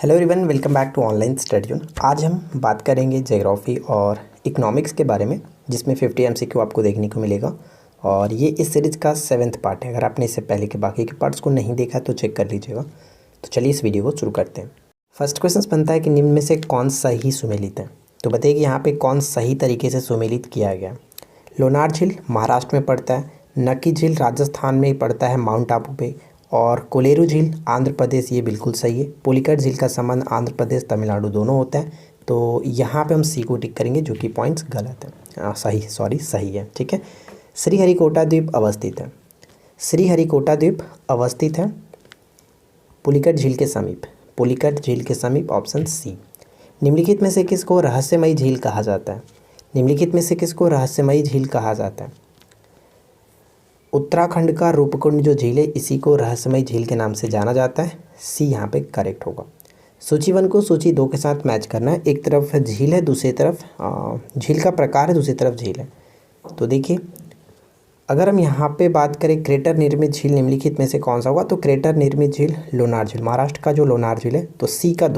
Hello everyone, welcome back to online study zone. आज हम बात करेंगे ज्योग्राफी और इकोनॉमिक्स के बारे में, जिसमें 50 एमसीक्यू आपको देखने को मिलेगा। और ये इस सीरीज़ का 7वां पार्ट है। अगर आपने इससे पहले के बाकी के पार्ट्स को नहीं देखा तो चेक कर लीजिएगा। तो चलिए इस वीडियो को शुरू करते हैं। फर्स्ट क्वेश्चन बनता है कि निम्न में से कौन सही सुमेलित है। तो बताइए कि यहाँ पर कौन सही तरीके से सुमेलित किया गया। लोनार झील महाराष्ट्र में पड़ता है, नक्की झील राजस्थान में पड़ता है माउंट आबू पे, और कोलेरू झील आंध्र प्रदेश, ये बिल्कुल सही है। पुलिकट झील का संबंध आंध्र प्रदेश तमिलनाडु दोनों होता है। तो यहाँ पे हम सी को टिक करेंगे, जो कि पॉइंट्स गलत है। सही है, ठीक है। श्रीहरिकोटा द्वीप अवस्थित है। श्रीहरिकोटा द्वीप अवस्थित है पुलिकट झील के समीप। पुलिकट झील के समीप, ऑप्शन सी। निम्नलिखित में से किसको रहस्यमयी झील कहा जाता है। निम्नलिखित में से किसको रहस्यमयी झील कहा जाता है। उत्तराखंड का रूपकुंड जो झील है, इसी को रहस्यमयी झील के नाम से जाना जाता है। सी यहाँ पे करेक्ट होगा। सूची 1 को सूची 2 के साथ मैच करना है। एक तरफ झील है, दूसरी तरफ झील का प्रकार है, दूसरी तरफ झील है। तो देखिए, अगर हम यहाँ पे बात करें क्रेटर निर्मित झील निम्नलिखित में से कौन सा होगा, तो क्रेटर निर्मित झील लोनार झील, महाराष्ट्र का जो लोनार झील है। तो सी का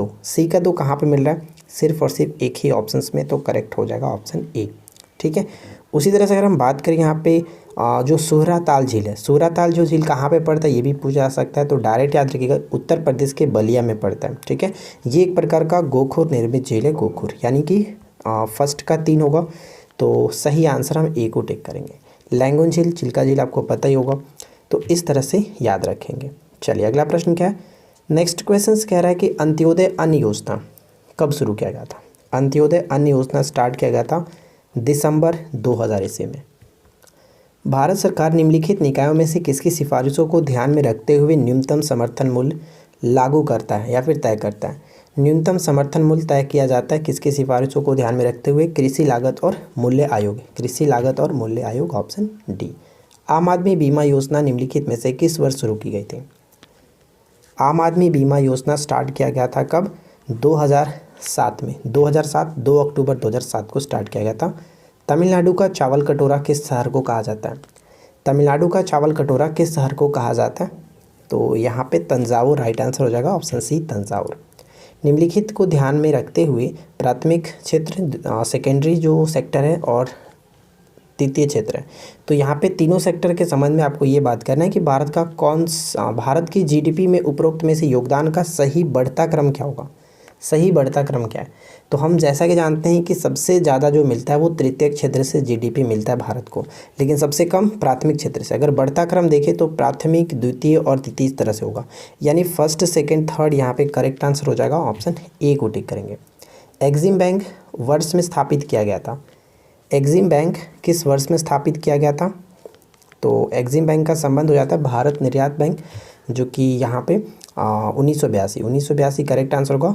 दो कहाँ पे मिल रहा है, सिर्फ और सिर्फ एक ही ऑप्शन में। तो करेक्ट हो जाएगा ऑप्शन ए, ठीक है। उसी तरह से अगर हम बात करें यहाँ पे जो सूराताल झील है, सूराताल जो झील कहाँ पे पड़ता है, ये भी पूछा जा सकता है। तो डायरेक्ट याद रखिएगा, उत्तर प्रदेश के बलिया में पड़ता है, ठीक है। ये एक प्रकार का गोखुर निर्मित झील है, गोखुर, यानी कि फर्स्ट का 3 होगा। तो सही आंसर हम ए को टिक करेंगे। लैंगून झील, चिल्का झील आपको पता ही होगा। तो इस तरह से याद रखेंगे। चलिए अगला प्रश्न क्या है। नेक्स्ट क्वेश्चन कह रहा है कि अंत्योदय अन्न योजना कब शुरू किया गया था। अंत्योदय अन्न योजना स्टार्ट किया गया था दिसंबर 2000 ईस्वी में। भारत सरकार निम्नलिखित निकायों में से किसकी सिफारिशों को ध्यान में रखते हुए न्यूनतम समर्थन मूल्य लागू करता है या फिर तय करता है। न्यूनतम समर्थन मूल्य तय किया जाता है किसकी सिफारिशों को ध्यान में रखते हुए, कृषि लागत और मूल्य आयोग। कृषि लागत और मूल्य आयोग, ऑप्शन डी। आम आदमी बीमा योजना निम्नलिखित में से किस वर्ष शुरू की गई थी। आम आदमी बीमा योजना स्टार्ट किया गया था कब, 2007 में। 2007 2 अक्टूबर 2007 को स्टार्ट किया गया था। तमिलनाडु का चावल कटोरा किस शहर को कहा जाता है। तमिलनाडु का चावल कटोरा किस शहर को कहा जाता है। तो यहाँ पे तंजावुर राइट आंसर हो जाएगा, ऑप्शन सी तंजावुर। निम्नलिखित को ध्यान में रखते हुए प्राथमिक क्षेत्र, सेकेंडरी जो सेक्टर है और तृतीय क्षेत्र है। तो यहाँ पे तीनों सेक्टर के संबंध में आपको ये बात करना है कि भारत की जीडीपी में उपरोक्त में से योगदान का सही बढ़ता क्रम क्या होगा। सही बढ़ता क्रम क्या है। तो हम जैसा कि जानते हैं कि सबसे ज़्यादा जो मिलता है वो तृतीय क्षेत्र से जीडीपी मिलता है भारत को, लेकिन सबसे कम प्राथमिक क्षेत्र से। अगर बढ़ता क्रम देखें तो प्राथमिक, द्वितीय और तृतीय इस तरह से होगा, यानी फर्स्ट, सेकंड, थर्ड यहाँ पे करेक्ट आंसर हो जाएगा, ऑप्शन ए को टिक करेंगे। एग्जिम बैंक वर्ष में स्थापित किया गया था। एग्जिम बैंक किस वर्ष में स्थापित किया गया था। तो एग्जिम बैंक का संबंध हो जाता है भारत निर्यात बैंक, जो कि यहाँ पे 1982 करेक्ट आंसर होगा।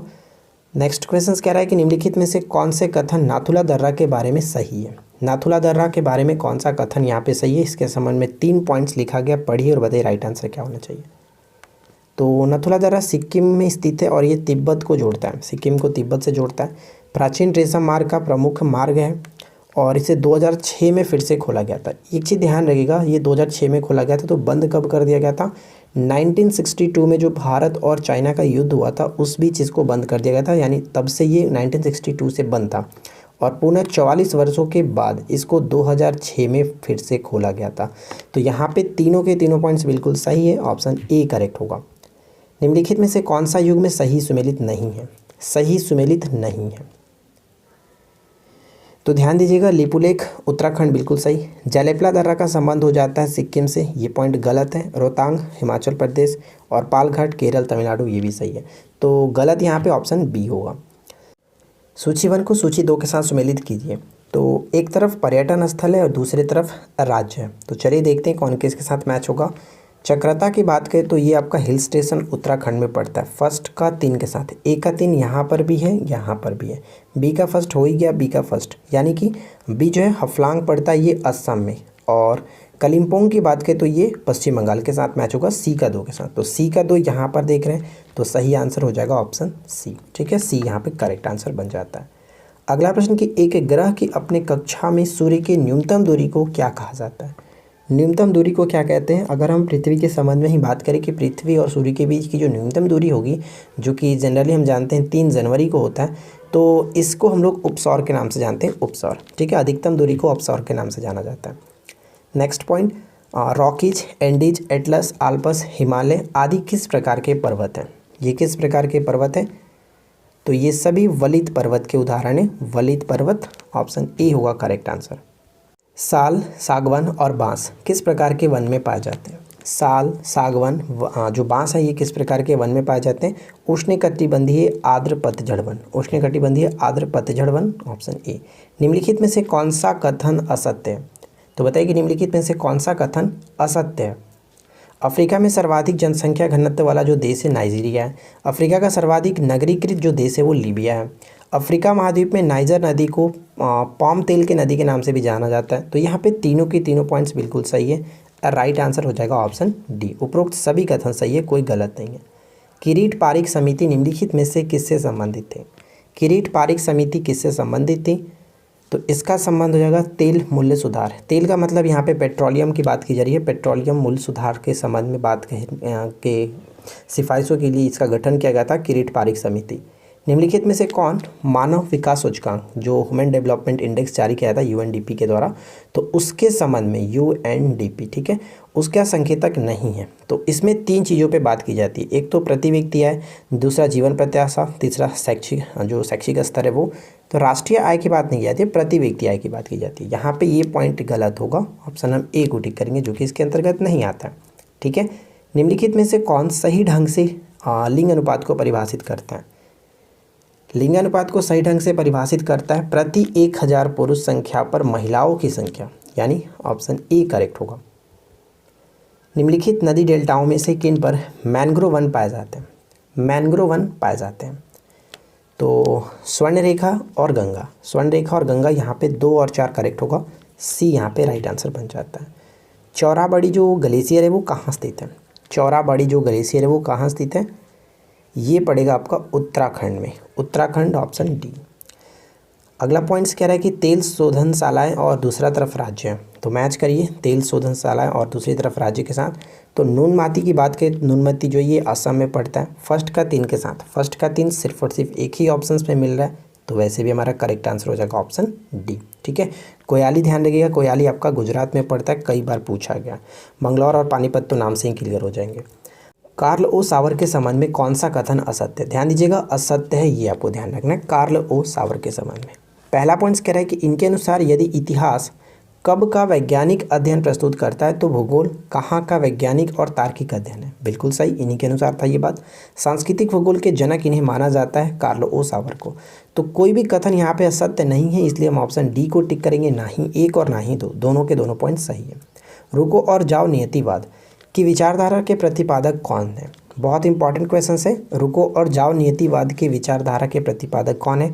नेक्स्ट क्वेश्चन कह रहा है कि निम्नलिखित में से कौन से कथन नाथुला दर्रा के बारे में सही है। नाथुला दर्रा के बारे में कौन सा कथन यहाँ पे सही है। इसके संबंध में 3 पॉइंट्स लिखा गया, पढ़िए और बताइए राइट आंसर क्या होना चाहिए। तो नाथुला दर्रा सिक्किम में स्थित है और ये तिब्बत को जोड़ता है, सिक्किम को तिब्बत से जोड़ता है। प्राचीन रेशम मार्ग का प्रमुख मार्ग है और इसे 2006 में फिर से खोला गया था। एक चीज़ ध्यान रखिएगा, ये 2006 में खोला गया था, तो बंद कब कर दिया गया था। 1962 में जो भारत और चाइना का युद्ध हुआ था उस बीच इसको बंद कर दिया गया था, यानी तब से ये 1962 से बंद था। और पुनः 44 वर्षों के बाद इसको 2006 में फिर से खोला गया था। तो यहाँ पे तीनों के तीनों पॉइंट्स बिल्कुल सही है, ऑप्शन ए करेक्ट होगा। निम्नलिखित में से कौन सा युग में सही सुमेलित नहीं है। सही सुमेलित नहीं है, तो ध्यान दीजिएगा। लिपुलेख उत्तराखंड बिल्कुल सही। जलेपला दर्रा का संबंध हो जाता है सिक्किम से, ये पॉइंट गलत है। रोहतांग हिमाचल प्रदेश और पालघाट केरल तमिलनाडु, ये भी सही है। तो गलत यहाँ पे ऑप्शन बी होगा। सूची 1 को सूची 2 के साथ सुमेलित कीजिए। तो एक तरफ पर्यटन स्थल है और दूसरी तरफ राज्य है। तो चलिए देखते हैं कौन किसके साथ मैच होगा। चक्रता की बात करें तो ये आपका हिल स्टेशन उत्तराखंड में पड़ता है, फर्स्ट का 3 के साथ। ए का 3 यहाँ पर भी है, यहाँ पर भी है। बी का फर्स्ट हो ही गया, बी का फर्स्ट, यानी कि बी जो है हफलांग पड़ता है, ये असम में। और कलिम्पोंग की बात करें तो ये पश्चिम बंगाल के साथ मैच होगा, सी का 2 के साथ। तो सी का 2 यहाँ पर देख रहे हैं, तो सही आंसर हो जाएगा ऑप्शन सी, ठीक है। सी यहाँ पर करेक्ट आंसर बन जाता है। अगला प्रश्न कि एक ग्रह की अपने कक्षा में सूर्य की न्यूनतम दूरी को क्या कहा जाता है। न्यूनतम दूरी को क्या कहते हैं? अगर हम पृथ्वी के संबंध में ही बात करें कि पृथ्वी और सूर्य के बीच की जो न्यूनतम दूरी होगी, जो कि जनरली हम जानते हैं 3 जनवरी को होता है, तो इसको हम लोग उपसौर के नाम से जानते हैं, उपसौर। ठीक है, अधिकतम दूरी को उपसौर के नाम से जाना जाता है। Next point, Rockies, Andes, Atlas, Alps, Himalaya आदि किस प्रकार के पर्वत हैं? ये किस प्रकार के पर्वत हैं? तो ये सभी वलित पर्वत के उदाहरण हैं। वलित पर्वत, ऑप्शन ए होगा करेक्ट आंसर। साल, सागवान और बांस किस प्रकार के वन में पाए जाते हैं? साल, सागवान, जो बांस है ये किस प्रकार के वन में पाए जाते हैं? उष्णकटिबंधीय आर्द्र पतझड़ वन। उष्णकटिबंधीय आर्द्र पतझड़ वन, ऑप्शन ए। निम्नलिखित में से कौन सा कथन असत्य है? तो बताइए कि निम्नलिखित में से कौन सा कथन असत्य है? अफ्रीका में सर्वाधिक जनसंख्या घनत्व वाला जो देश है नाइजीरिया है। अफ्रीका का सर्वाधिक नगरीकृत जो देश है वो लीबिया है। अफ्रीका महाद्वीप में नाइजर नदी को पाम तेल के नदी के नाम से भी जाना जाता है। तो यहाँ पे तीनों की तीनों पॉइंट्स बिल्कुल सही है। राइट आंसर हो जाएगा ऑप्शन डी। उपरोक्त सभी कथन सही है, कोई गलत नहीं है। किरीट पारिक समिति निम्नलिखित में से किससे संबंधित थे? किरीट पारिक समिति किससे संबंधित थी? तो इसका संबंध हो जाएगा तेल मूल्य सुधार। तेल का मतलब यहाँ पे पेट्रोलियम की बात की जा रही है। पेट्रोलियम मूल्य सुधार के संबंध में बात के सिफारिशों के लिए इसका गठन किया गया था किरीट पारिक समिति। निम्नलिखित में से कौन मानव विकास सूचकांक जो ह्यूमन डेवलपमेंट इंडेक्स जारी किया था यूएनडीपी के द्वारा, तो उसके संबंध में यूएनडीपी, ठीक है, उसका संकेतक नहीं है? तो इसमें 3 चीज़ों पे बात की जाती है। एक तो प्रति व्यक्ति आय, दूसरा जीवन प्रत्याशा, तीसरा शैक्षिक स्तर है वो। तो राष्ट्रीय आय की बात नहीं की जाती है, प्रति व्यक्ति आय की बात की जाती है। यहाँ पे ये पॉइंट गलत होगा, ऑप्शन हम ए को टिक करेंगे जो कि इसके अंतर्गत नहीं आता है। ठीक है, निम्नलिखित में से कौन सही ढंग से लिंग अनुपात को परिभाषित करता है? लिंग अनुपात को सही ढंग से परिभाषित करता है प्रति 1000 पुरुष संख्या पर महिलाओं की संख्या, यानी ऑप्शन ए करेक्ट होगा। निम्नलिखित नदी डेल्टाओं में से किन पर मैंग्रोव वन पाए जाते हैं? मैंग्रोव वन पाए जाते हैं तो स्वर्णरेखा और गंगा। स्वर्णरेखा और गंगा यहाँ पे 2 और 4 करेक्ट होगा, सी यहाँ पे राइट आंसर बन जाता है। चौराबाड़ी जो ग्लेशियर है वो कहाँ स्थित है? चौराबाड़ी जो ग्लेशियर है वो कहाँ स्थित है? ये पड़ेगा आपका उत्तराखंड में, उत्तराखंड, ऑप्शन डी। अगला पॉइंट्स कह रहा है कि तेल शोधनशालाएँ और दूसरा तरफ राज्य है, तो मैच करिए तेल शोधनशालाएँ और दूसरी तरफ राज्य के साथ। तो नूनमाती की बात करें, नूनमती जो ये असम में पड़ता है, फर्स्ट का 3 के साथ। फर्स्ट का 3 सिर्फ और सिर्फ एक ही ऑप्शन में मिल रहा है, तो वैसे भी हमारा करेक्ट आंसर हो जाएगा ऑप्शन डी। ठीक है, कोयाली ध्यान रखिएगा, कोयाली आपका गुजरात में पड़ता है, कई बार पूछा गया। मंगलौर और पानीपत तो नाम से ही क्लियर हो जाएंगे। कार्ल ओ सावर के संबंध में कौन सा कथन असत्य? ध्यान दीजिएगा, असत्य है, ये आपको ध्यान रखना है कार्ल ओ सावर के संबंध में। पहला पॉइंट कह रहा है कि इनके अनुसार यदि इतिहास कब का वैज्ञानिक अध्ययन प्रस्तुत करता है तो भूगोल कहाँ का वैज्ञानिक और तार्किक अध्ययन है। बिल्कुल सही, इन्हीं के अनुसार था ये बात। सांस्कृतिक भूगोल के जनक इन्हें माना जाता है, कार्ल ओ सावर को। तो कोई भी कथन यहाँ पे असत्य नहीं है, इसलिए हम ऑप्शन डी को टिक करेंगे, ना ही 1 और ना ही 2, दोनों के दोनों पॉइंट सही है। रुको और जाओ नियतिवाद की विचारधारा के प्रतिपादक कौन है? बहुत इंपॉर्टेंट क्वेश्चन है। रुको और जाओ नियतिवाद के विचारधारा के प्रतिपादक कौन है?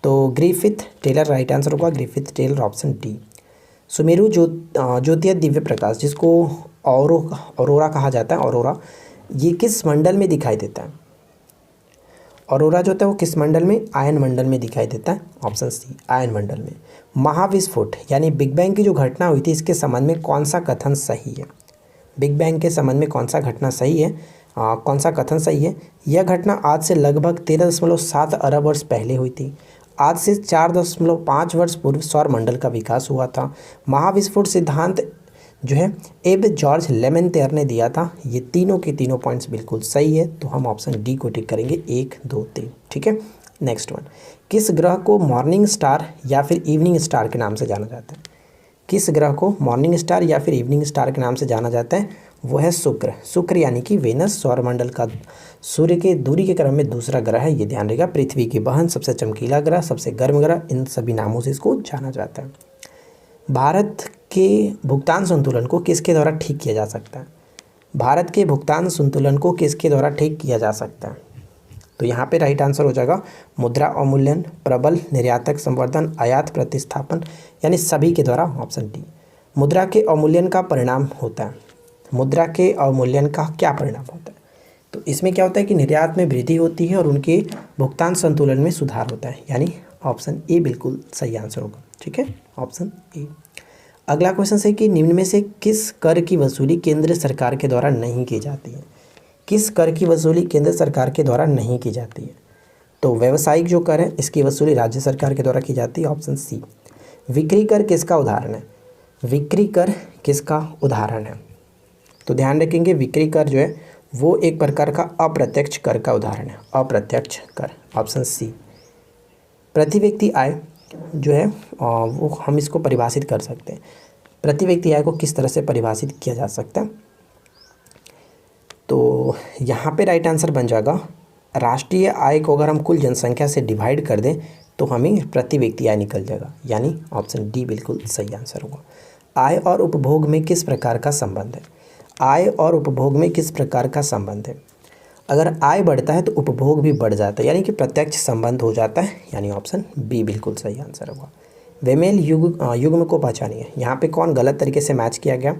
तो ग्रिफिथ टेलर राइट आंसर होगा, ग्रिफिथ टेलर, ऑप्शन डी। सुमेरु ज्योतिय दिव्य प्रकाश जिसको ऑरोरा कहा जाता है, ऑरोरा, ये किस मंडल में दिखाई देता है? ऑरोरा जो होता है वो किस मंडल में? आयन मंडल में दिखाई देता है, ऑप्शन सी, आयन मंडल में। महाविस्फोट यानी बिग बैंग की जो घटना हुई थी, इसके संबंध में कौन सा कथन सही है? बिग बैंग के संबंध में कौन सा घटना सही है, कौन सा कथन सही है? यह घटना आज से लगभग 13.7 अरब वर्ष पहले हुई थी। आज से 4.5 वर्ष पूर्व सौर मंडल का विकास हुआ था। महाविस्फोट सिद्धांत जो है एब जॉर्ज लेमेंतेयर ने दिया था। ये तीनों के तीनों पॉइंट्स बिल्कुल सही है, तो हम ऑप्शन डी को टिक करेंगे, 1, 2, 3। ठीक है, नेक्स्ट वन, किस ग्रह को मॉर्निंग स्टार या फिर इवनिंग स्टार के नाम से जाना जाता है? किस ग्रह को मॉर्निंग स्टार या फिर इवनिंग स्टार के नाम से जाना जाता है? वो है शुक्र। शुक्र यानी कि वेनस सौरमंडल का सूर्य के दूरी के क्रम में दूसरा ग्रह है, ये ध्यान रहेगा। पृथ्वी की बहन, सबसे चमकीला ग्रह, सबसे गर्म ग्रह, इन सभी नामों से इसको जाना जाता है। भारत के भुगतान संतुलन को किसके द्वारा ठीक किया जा सकता है? भारत के भुगतान संतुलन को किसके द्वारा ठीक किया जा सकता है? तो यहाँ पे राइट आंसर हो जाएगा मुद्रा अवमूल्यन, प्रबल निर्यातक संवर्धन, आयात प्रतिस्थापन, यानी सभी के द्वारा, ऑप्शन डी। मुद्रा के अवमूल्यन का परिणाम होता है, मुद्रा के अवमूल्यन का क्या परिणाम होता है? तो इसमें क्या होता है कि निर्यात में वृद्धि होती है और उनके भुगतान संतुलन में सुधार होता है, यानी ऑप्शन ए बिल्कुल सही आंसर होगा। ठीक है, ऑप्शन ए। अगला क्वेश्चन है कि निम्न में से किस कर की वसूली केंद्र सरकार के द्वारा नहीं की जाती है? किस कर की वसूली केंद्र सरकार के द्वारा नहीं की जाती है? तो व्यावसायिक जो कर है इसकी वसूली राज्य सरकार के द्वारा की जाती है, ऑप्शन सी। बिक्री कर किसका उदाहरण है? बिक्री कर किसका उदाहरण है? तो ध्यान रखेंगे बिक्री कर जो है वो एक प्रकार का अप्रत्यक्ष कर का उदाहरण है, अप्रत्यक्ष कर, ऑप्शन सी। प्रति व्यक्ति आय जो है वो हम इसको परिभाषित कर सकते हैं। प्रति व्यक्ति आय को किस तरह से परिभाषित किया जा सकता है? तो यहाँ पे राइट आंसर बन जाएगा, राष्ट्रीय आय को अगर हम कुल जनसंख्या से डिवाइड कर दें तो हमें प्रति व्यक्ति आय निकल जाएगा, यानी ऑप्शन डी बिल्कुल सही आंसर होगा। आय और उपभोग में किस प्रकार का संबंध है? आय और उपभोग में किस प्रकार का संबंध है? अगर आय बढ़ता है तो उपभोग भी बढ़ जाता है, यानी कि प्रत्यक्ष संबंध हो जाता है, यानी ऑप्शन बी बिल्कुल सही आंसर होगा। बेमेल युग्म को पहचानिए। यहाँ पे कौन गलत तरीके से मैच किया गया?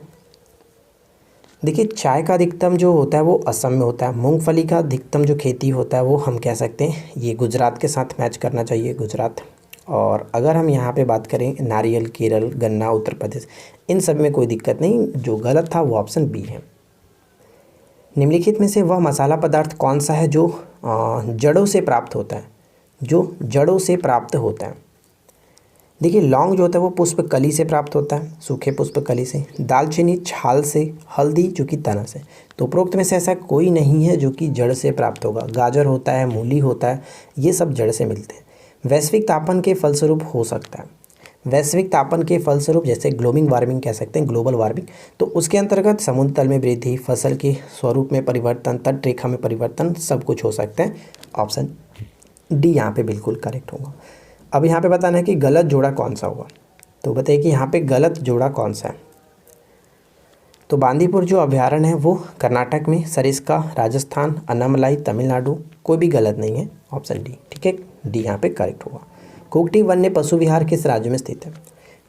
देखिए, चाय का अधिकतम जो होता है वो असम में होता है, मूंगफली का अधिकतम जो खेती होता है वो हम कह सकते हैं ये गुजरात के साथ मैच करना चाहिए, गुजरात। और अगर हम यहाँ पे बात करें नारियल केरल, गन्ना उत्तर प्रदेश, इन सब में कोई दिक्कत नहीं, जो गलत था वो ऑप्शन बी है। निम्नलिखित में से वह मसाला पदार्थ कौन सा है जो जड़ों से प्राप्त होता है? जो जड़ों से प्राप्त होता है। देखिए, लौंग जो होता है वो पुष्प कली से प्राप्त होता है, सूखे पुष्प कली से। दालचीनी छाल से, हल्दी जो कि तना से। तो उपरोक्त में से ऐसा कोई नहीं है जो कि जड़ से प्राप्त होगा। गाजर होता है, मूली होता है, ये सब जड़ से मिलते हैं। वैश्विक तापन के फलस्वरूप हो सकता है, वैश्विक तापन के फलस्वरूप जैसे ग्लोबल वार्मिंग कह सकते हैं, ग्लोबल वार्मिंग। तो उसके अंतर्गत समुद्र तल में वृद्धि, फसल के स्वरूप में परिवर्तन, तट रेखा में परिवर्तन, सब कुछ हो सकता है। ऑप्शन डी यहाँ पे बिल्कुल करेक्ट होगा। अब यहाँ पे बताना है कि गलत जोड़ा कौन सा होगा। तो बताइए कि यहाँ पे गलत जोड़ा कौन सा है। तो बांदीपुर जो अभ्यारण्य है वो कर्नाटक में, सरिस्का राजस्थान, अनामलाई तमिलनाडु, कोई भी गलत नहीं है, ऑप्शन डी। ठीक है, डी यहाँ पे करेक्ट होगा। कुगटी वन्य पशु विहार किस राज्य में स्थित है?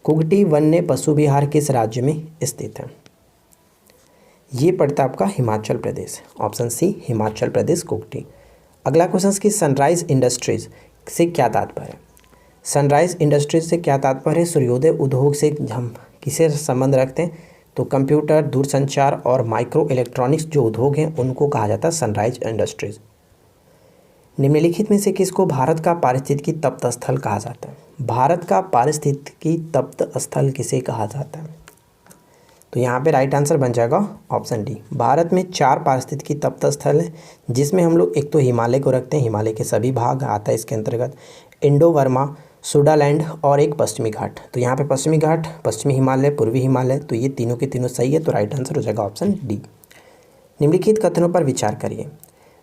कुगटी वन्य पशु विहार किस राज्य में स्थित है? ये पड़ता है आपका हिमाचल प्रदेश, ऑप्शन सी हिमाचल प्रदेश कुगटी। अगला क्वेश्चन की सनराइज इंडस्ट्रीज से क्या तात्पर्य है? सनराइज इंडस्ट्रीज से क्या तात्पर्य है? सूर्योदय उद्योग से हम किसे संबंध रखते हैं? तो कंप्यूटर, दूरसंचार और माइक्रो इलेक्ट्रॉनिक्स जो उद्योग हैं उनको कहा जाता है सनराइज इंडस्ट्रीज। निम्नलिखित में से किसको भारत का पारिस्थितिकी तप्त स्थल कहा जाता है? भारत का पारिस्थितिकी तप्त स्थल किसे कहा जाता है? तो यहाँ पे राइट आंसर बन जाएगा ऑप्शन डी। भारत में 4 पारिस्थितिकी तप्त स्थल हैं, जिसमें हम लोग एक तो हिमालय को रखते हैं, हिमालय के सभी भाग आता है इसके अंतर्गत, इंडो वर्मा, सुडालैंड और एक पश्चिमी घाट। तो यहाँ पे पश्चिमी घाट, पश्चिमी हिमालय, पूर्वी हिमालय, तो ये तीनों के तीनों सही है, तो राइट आंसर हो जाएगा ऑप्शन डी। निम्नलिखित कथनों पर विचार करिए।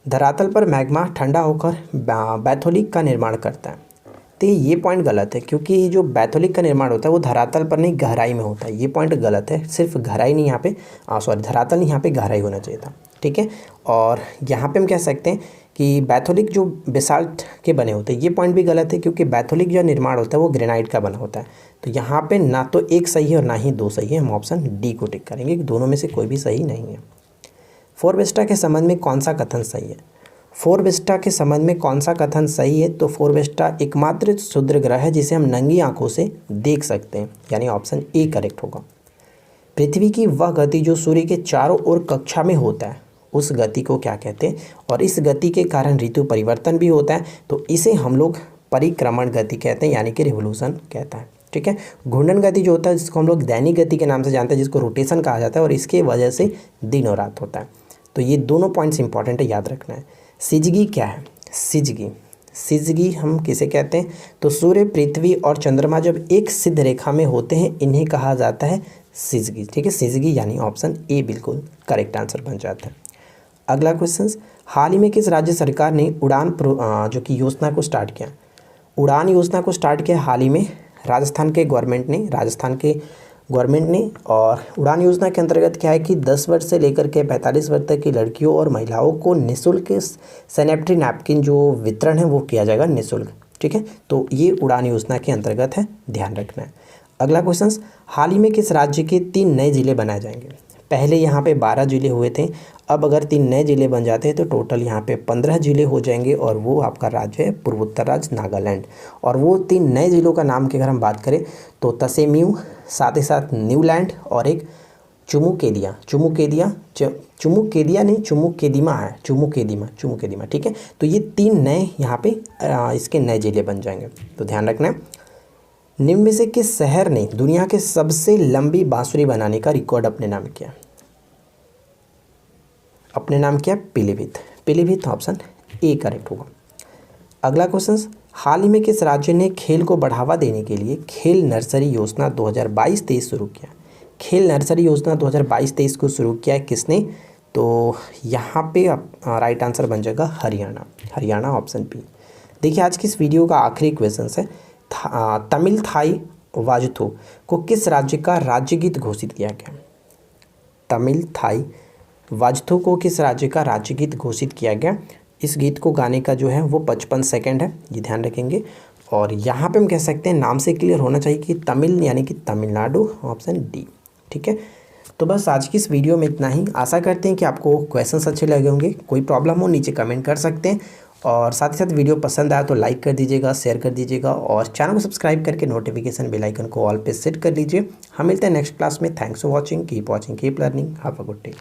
धरातल पर मैग्मा ठंडा होकर बैथोलिक का निर्माण करता है। तो ये पॉइंट गलत है, क्योंकि जो बैथोलिक का निर्माण होता है वो धरातल पर नहीं गहराई में होता है। ये पॉइंट गलत है, सिर्फ गहराई नहीं यहाँ पे धरातल नहीं, यहाँ पे गहराई होना चाहिए था। ठीक है, और यहाँ पे हम कह सकते हैं कि बैथोलिक जो बेसाल्ट के बने होते हैं, ये पॉइंट भी गलत है, क्योंकि बैथोलिक जो निर्माण होता है वो ग्रेनाइट का बना होता है। तो यहाँ पे ना तो एक सही है और ना ही दो सही है, हम ऑप्शन डी को टिक करेंगे कि दोनों में से कोई भी सही नहीं है। फोरवेस्टा के संबंध में कौन सा कथन सही है? फोरवेस्टा के संबंध में कौन सा कथन सही है? तो फोरवेस्टा एकमात्र क्षुद्र ग्रह है जिसे हम नंगी आंखों से देख सकते हैं, यानी ऑप्शन ए करेक्ट होगा। पृथ्वी की वह गति जो सूर्य के चारों ओर कक्षा में होता है, उस गति को क्या कहते हैं? और इस गति के कारण ऋतु परिवर्तन भी होता है, तो इसे हम लोग परिक्रमण गति कहते हैं, यानी कि रिवोल्यूशन कहता है। ठीक है, घूर्णन गति जो होता है जिसको हम लोग दैनिक गति के नाम से जानते हैं, जिसको रोटेशन कहा जाता है, और इसके वजह से दिन और रात होता है। तो ये दोनों पॉइंट्स इंपॉर्टेंट है, याद रखना है। सिजगी क्या है? सिजगी हम किसे कहते हैं? तो सूर्य, पृथ्वी और चंद्रमा जब एक सिद्ध रेखा में होते हैं, इन्हें कहा जाता है सिजगी। ठीक है, सिजगी यानी ऑप्शन ए बिल्कुल करेक्ट आंसर बन जाता है। अगला क्वेश्चन, हाल ही में किस राज्य सरकार ने उड़ान जो कि योजना को स्टार्ट किया? उड़ान योजना को स्टार्ट किया हाल ही में राजस्थान के गवर्नमेंट ने। और उड़ान योजना के अंतर्गत क्या है कि 10 वर्ष से लेकर के 45 वर्ष तक की लड़कियों और महिलाओं को निःशुल्क सैनिटरी नैपकिन जो वितरण है वो किया जाएगा निःशुल्क। ठीक है, तो ये उड़ान योजना के अंतर्गत है, ध्यान रखना है। अगला क्वेश्चन, हाल ही में किस राज्य के 3 नए जिले बनाए जाएंगे? पहले यहाँ पे 12 जिले हुए थे, अब अगर 3 नए ज़िले बन जाते हैं तो टोटल यहाँ पे 15 ज़िले हो जाएंगे और वो आपका राज्य है पूर्वोत्तर राज्य नागालैंड। और वो 3 नए ज़िलों का नाम की अगर हम बात करें तो तसेम्यू, साथ ही साथ न्यूलैंड और एक चुमुकेदिया। चुमुकेदिया नहीं, चुमुकेदिमा है, चुमुकेदिमा। ठीक है, तो ये 3 नए यहाँ पे इसके नए ज़िले बन जाएंगे। तो ध्यान रखना, निम्न में से किस शहर ने दुनिया के सबसे लंबी बांसुरी बनाने का रिकॉर्ड अपने नाम किया? पीलीभीत ऑप्शन ए करेक्ट होगा। अगला क्वेश्चन, हाल ही में किस राज्य ने खेल को बढ़ावा देने के लिए खेल नर्सरी योजना 2022-23 शुरू किया? खेल नर्सरी योजना 2022-23 को शुरू किया है किसने? तो यहाँ पे राइट आंसर बन जाएगा हरियाणा ऑप्शन बी। देखिए, आज की इस वीडियो का आखिरी क्वेश्चन है, तमिल थाई वाजुथो को किस राज्य का राज्य गीत घोषित किया गया? तमिल थाई वाजुथो को किस राज्य का राज्य गीत घोषित किया गया? इस गीत को गाने का जो है वो 55 सेकंड है, ये ध्यान रखेंगे। और यहाँ पे हम कह सकते हैं, नाम से क्लियर होना चाहिए कि तमिल यानी कि तमिलनाडु, ऑप्शन डी। ठीक है, तो बस आज की इस वीडियो में इतना ही। आशा करते हैं कि आपको क्वेश्चंस अच्छे लगे होंगे। कोई प्रॉब्लम हो नीचे कमेंट कर सकते हैं, और साथ ही साथ वीडियो पसंद आया तो लाइक कर दीजिएगा, शेयर कर दीजिएगा, और चैनल को सब्सक्राइब करके नोटिफिकेशन बेल आइकन को ऑल पे सेट कर लीजिए। हम मिलते हैं नेक्स्ट क्लास में। Thanks for watching, keep learning, have a good day.